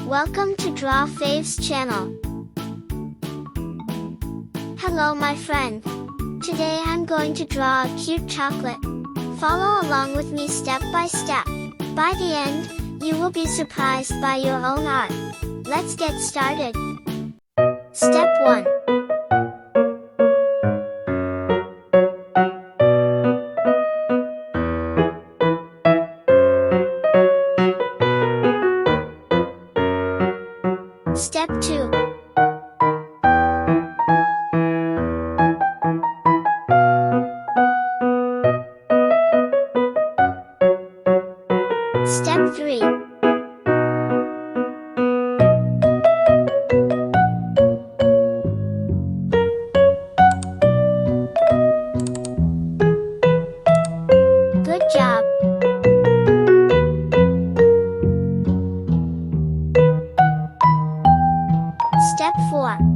Welcome to Draw Faves channel. Hello my friend. Today I'm going to draw a cute chocolate. Follow along with me step by step. By the end, you will be surprised by your own art. Let's get started. Step 1. Step 2. Step 3. Good job. Step 4.